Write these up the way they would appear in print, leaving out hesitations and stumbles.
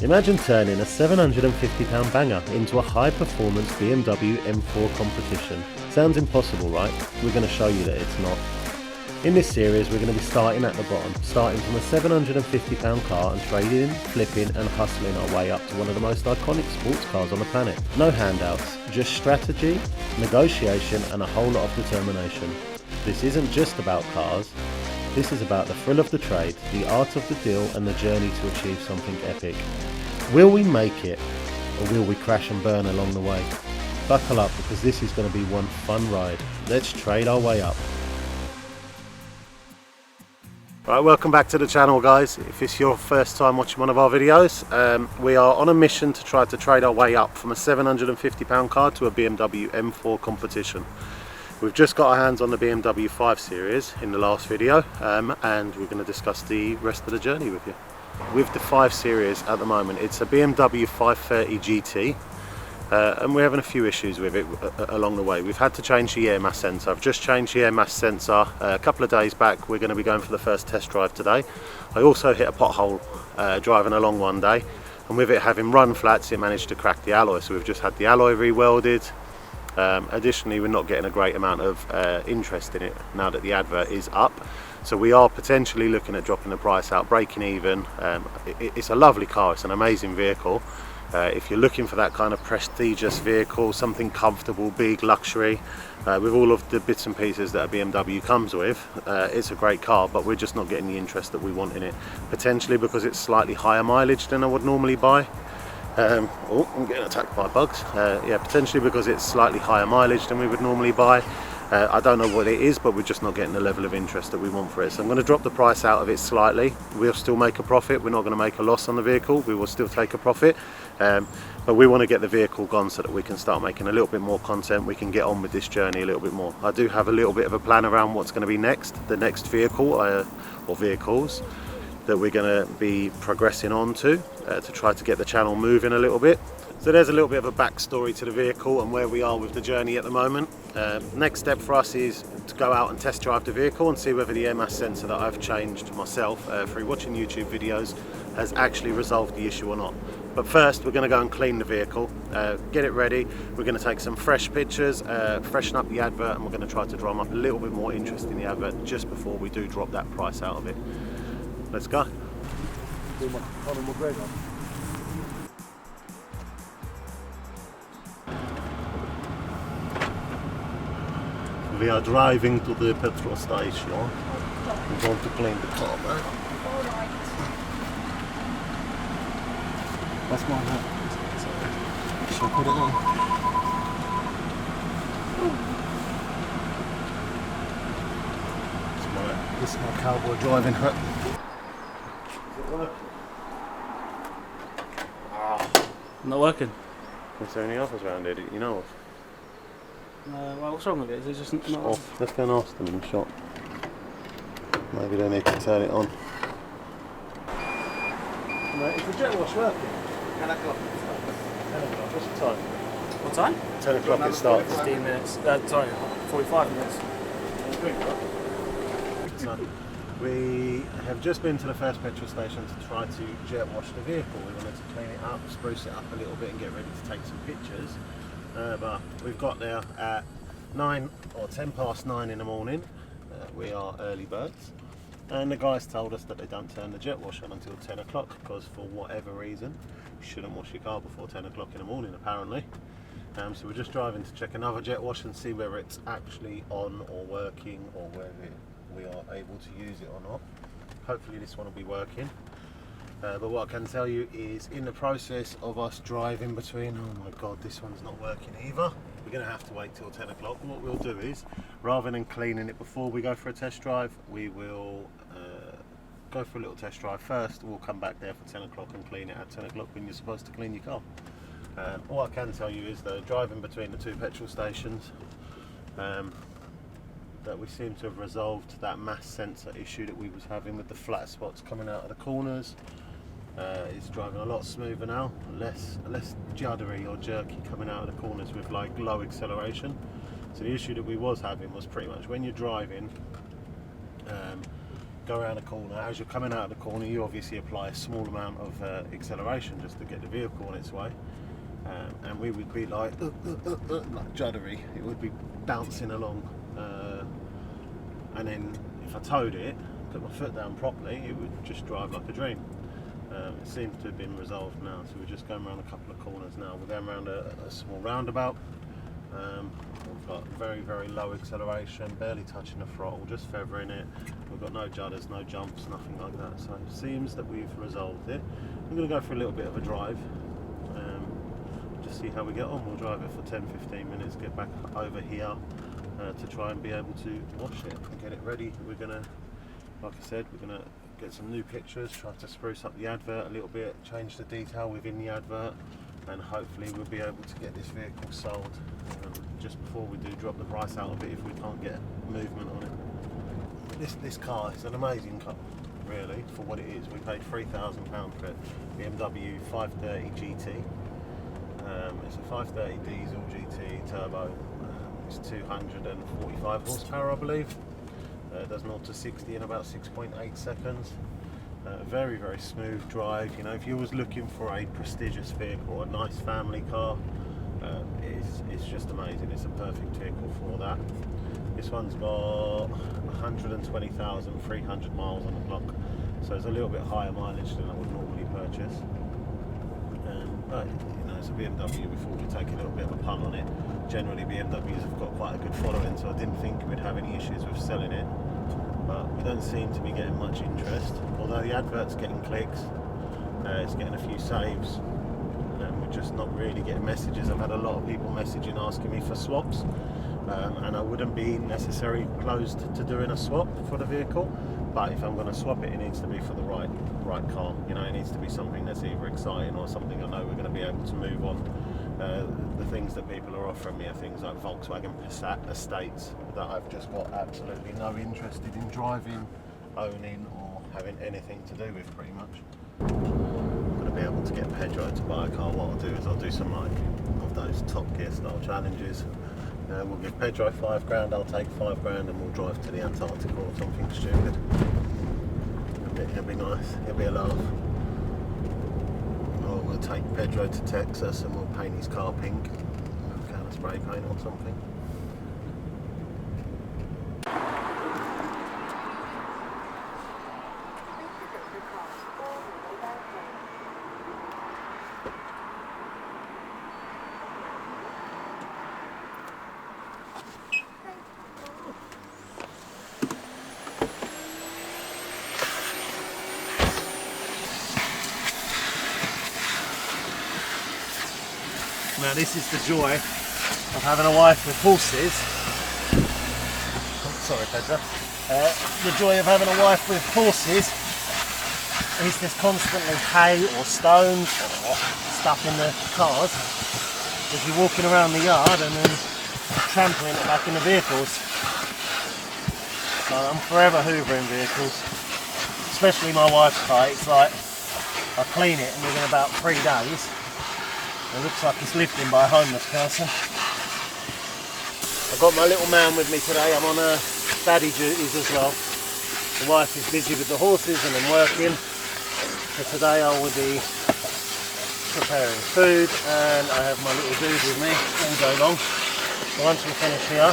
Imagine turning a £750 banger into a high-performance BMW M4 competition. Sounds impossible, right? We're going to show you that it's not. In this series, we're going to be starting at the bottom, starting from a £750 car and trading, flipping and hustling our way up to one of the most iconic sports cars on the planet. No handouts, just strategy, negotiation and a whole lot of determination. This isn't just about cars, this is about the thrill of the trade, the art of the deal and the journey to achieve something epic. Will we make it, or will we crash and burn along the way? Buckle up because this is going to be one fun ride. Let's trade our way up. Right, welcome back to the channel, guys. If it's your first time watching one of our videos, we are on a mission to try to trade our way up from a £750 car to a BMW M4 competition. We've just got our hands on the BMW 5 Series in the last video, and we're going to discuss the rest of the journey with you. With the 5 Series at the moment, it's a BMW 530 GT. And we're having a few issues with it along the way. We've had to change the air mass sensor. I've just changed the air mass sensor a couple of days back. We're going to be going for the first test drive today. I also hit a pothole driving along one day, and with it having run flats, it managed to crack the alloy. So we've just had the alloy re-welded. Additionally, we're not getting a great amount of interest in it now that the advert is up. So we are potentially looking at dropping the price out, breaking even. It's a lovely car, it's an amazing vehicle. If you're looking for that kind of prestigious vehicle, something comfortable, big, luxury, with all of the bits and pieces that a BMW comes with, it's a great car, but we're just not getting the interest that we want in it. Potentially because it's slightly higher mileage than I would normally buy. Oh, I'm getting attacked by bugs. Yeah, potentially because it's slightly higher mileage than we would normally buy. I don't know what it is, but we're just not getting the level of interest that we want for it. So I'm going to drop the price out of it slightly. We'll still make a profit. We're not going to make a loss on the vehicle. We will still take a profit. But we want to get the vehicle gone so that we can start making a little bit more content. We can get on with this journey a little bit more. I do have a little bit of a plan around what's going to be next. The next vehicle or vehicles that we're going to be progressing on to try to get the channel moving a little bit. So there's a little bit of a backstory to the vehicle and where we are with the journey at the moment. Next step for us is to go out and test drive the vehicle and see whether the air mass sensor that I've changed myself through watching YouTube videos has actually resolved the issue or not. But first we're going to go and clean the vehicle, get it ready. We're going to take some fresh pictures, freshen up the advert, and we're going to try to drum up a little bit more interest in the advert just before we do drop that price out of it. Let's go. We are driving to the petrol station. We're going to clean the car, man. Alright. That's my hat. Shall I put it on? This is my cowboy driving hat. Is it working? Not working. Is there any others around here that you know of? Well, what's wrong with it? Is it just not Off. Let's go and ask them in the shop. Maybe they need to turn it on. Right, is the jet wash working? 10 o'clock it starts. 10 o'clock. What's the time? What time? 10 o'clock it starts. 15 minutes. Sorry, 45 minutes. So, we have just been to the first petrol station to try to jet wash the vehicle. We wanted to clean it up, spruce it up a little bit and get ready to take some pictures. But we've got there at 9 or 10 past 9 in the morning. We are early birds. And the guys told us that they don't turn the jet wash on until 10 o'clock because for whatever reason you shouldn't wash your car before 10 o'clock in the morning apparently. So we're just driving to check another jet wash and see whether it's actually on or working or whether we are able to use it or not. Hopefully this one will be working. But what I can tell you is in the process of us driving between, oh my god, this one's not working either. We're going to have to wait till 10 o'clock. What we'll do is, rather than cleaning it before we go for a test drive, we will go for a little test drive first. We'll come back there for 10 o'clock and clean it at 10 o'clock when you're supposed to clean your car. All I can tell you is that driving between the two petrol stations, that we seem to have resolved that mass sensor issue that we was having with the flat spots coming out of the corners. It's driving a lot smoother now, less juddery or jerky coming out of the corners with like low acceleration. So the issue that we was having was pretty much when you're driving, go around a corner. As you're coming out of the corner, you obviously apply a small amount of acceleration just to get the vehicle on its way. And we would be like juddery. It would be bouncing along. And then if I towed it, put my foot down properly, it would just drive like a dream. It seems to have been resolved now, so we're just going around a couple of corners now. We're going around a small roundabout. We've got very, very low acceleration, barely touching the throttle, just feathering it. We've got no judders, no jumps, nothing like that. So it seems that we've resolved it. I'm going to go for a little bit of a drive, just see how we get on. We'll drive it for 10-15 minutes, get back over here to try and be able to wash it and get it ready. We're going to, like I said, we're going to get some new pictures, try to spruce up the advert a little bit, change the detail within the advert, and hopefully we'll be able to get this vehicle sold just before we do drop the price out of it if we can't get movement on it. This car is an amazing car, really, for what it is. We paid £3,000 for it. BMW 530 GT. It's a 530 diesel GT turbo. It's 245 horsepower, I believe. It does 0 to 60 in about 6.8 seconds. Very, very smooth drive. You know, if you was looking for a prestigious vehicle, a nice family car, it's just amazing. It's a perfect vehicle for that. This one's got 120,300 miles on the clock, so it's a little bit higher mileage than I would normally purchase. But you know, it's a BMW. We thought we'd take a little bit of a punt on it. Generally, BMWs have got quite a good following, so I didn't think we'd have any issues with selling it. But we don't seem to be getting much interest. Although the advert's getting clicks, it's getting a few saves, and we're just not really getting messages. I've had a lot of people messaging asking me for swaps, and I wouldn't be necessarily closed to doing a swap for the vehicle. But if I'm going to swap it, it needs to be for the right car. You know, it needs to be something that's either exciting or something I know we're going to be able to move on. The things that people are offering me are things like Volkswagen Passat estates that I've just got absolutely no interest in driving, owning, or having anything to do with, pretty much. I'm going to be able to get Pedro to buy a car. What I'll do is I'll do some like of those Top Gear style challenges. We'll give Pedro £5 grand, I'll take £5 grand, and we'll drive to the Antarctica or something stupid. It'll be nice, it'll be a laugh. Or we'll take Pedro to Texas and we'll paint his car pink, kind of spray paint or something. Now this is the joy of having a wife with horses. Oh, sorry, Pedro. The joy of having a wife with horses is there's constantly hay or stones or stuff in the cars as you're walking around the yard and then trampling it back in the vehicles. So I'm forever hoovering vehicles, especially my wife's car. It's like I clean it and within about 3 days it looks like it's lived in by a homeless person. I've got my little man with me today. I'm on daddy duties as well. The wife is busy with the horses and I'm working. So today I will be preparing food and I have my little dude with me all day long. So once we finish here,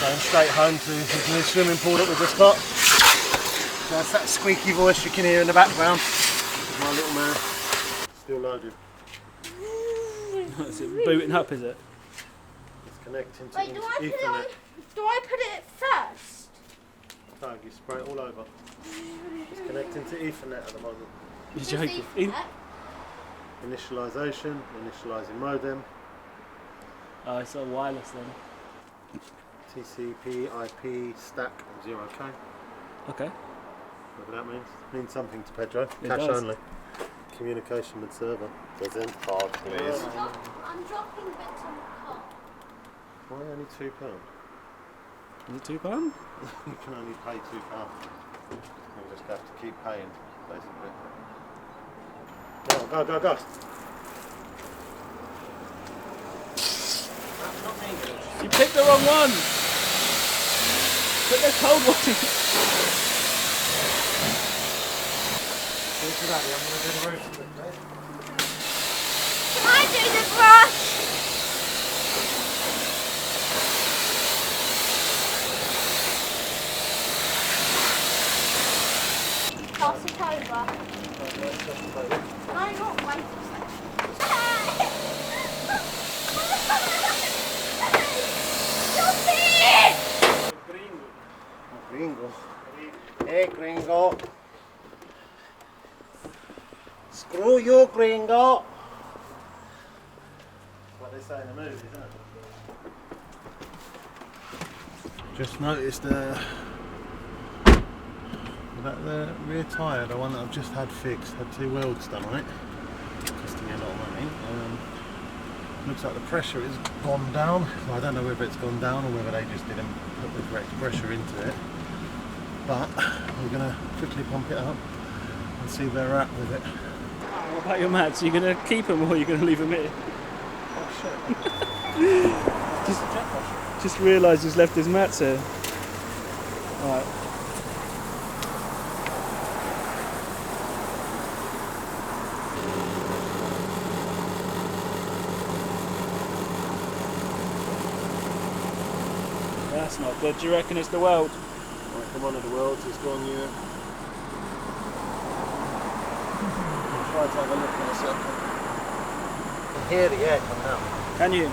going straight home to his new swimming pool that we just got. So that's that squeaky voice you can hear in the background. My little man. Still loaded. Is it booting up, is it? It's connecting to Wait, do I put it first? No, you spray it all over. It's connecting to Ethernet at the moment. You're joking. Initialization, initializing modem. Oh, it's all wireless then. TCP IP stack 0K. Okay. Whatever that means. Means something to Pedro. It Cash does. only. Communication with server. Doesn't. Hard, please. I'm dropping bits on the car. Why only £2? Is it £2? You can only pay £2. You just have to keep paying, basically. Go, go, go, go. That's not me. You picked the wrong one! Put the cold one. to Daddy, I'm going to do the roof quickly. Can I do the brush? Pass it over. No, not wait a second. Stop it! Gringo. Hey, Gringo. Screw you, Gringo. What they say in the movies, isn't it? Just noticed that the rear tyre, the one that I've just had fixed, had 2 welds done on it, costing me a lot of money. Looks like the pressure has gone down. Well, I don't know whether it's gone down or whether they just didn't put the correct pressure into it. But we're going to quickly pump it up and see where we're at with it. What about your mats? Are you going to keep them or are you going to leave them here? Oh shit. Just realised he's left his mats here. Alright. That's not good. Do you reckon it's the weld? Right, come on to the welds, it's gone, yeah. I'll try to have a look in a second. I can hear the air coming out. Can you?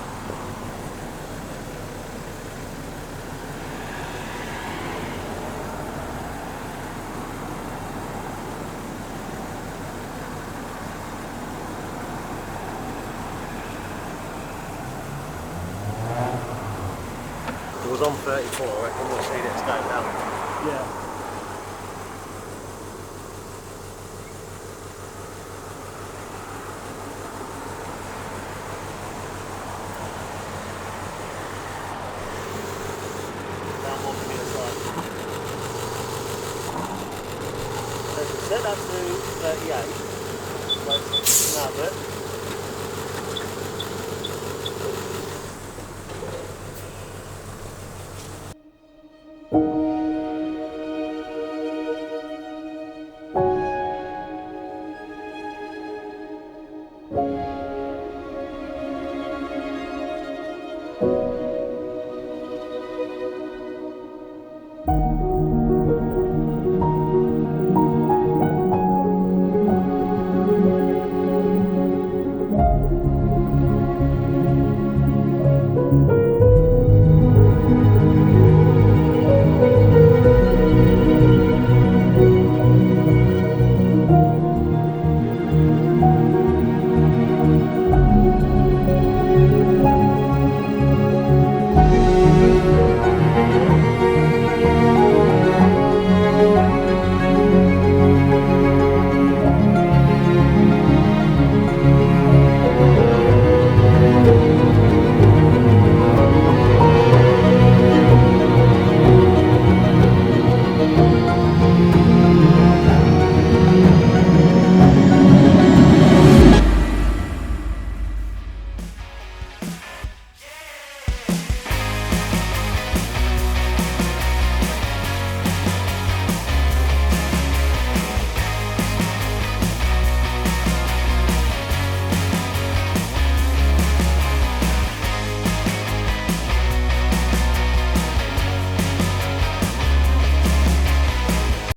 It was on 34, I reckon we'll see that it's going down. Yeah. Down 1 minute aside. So if we set that to 38, like now bit.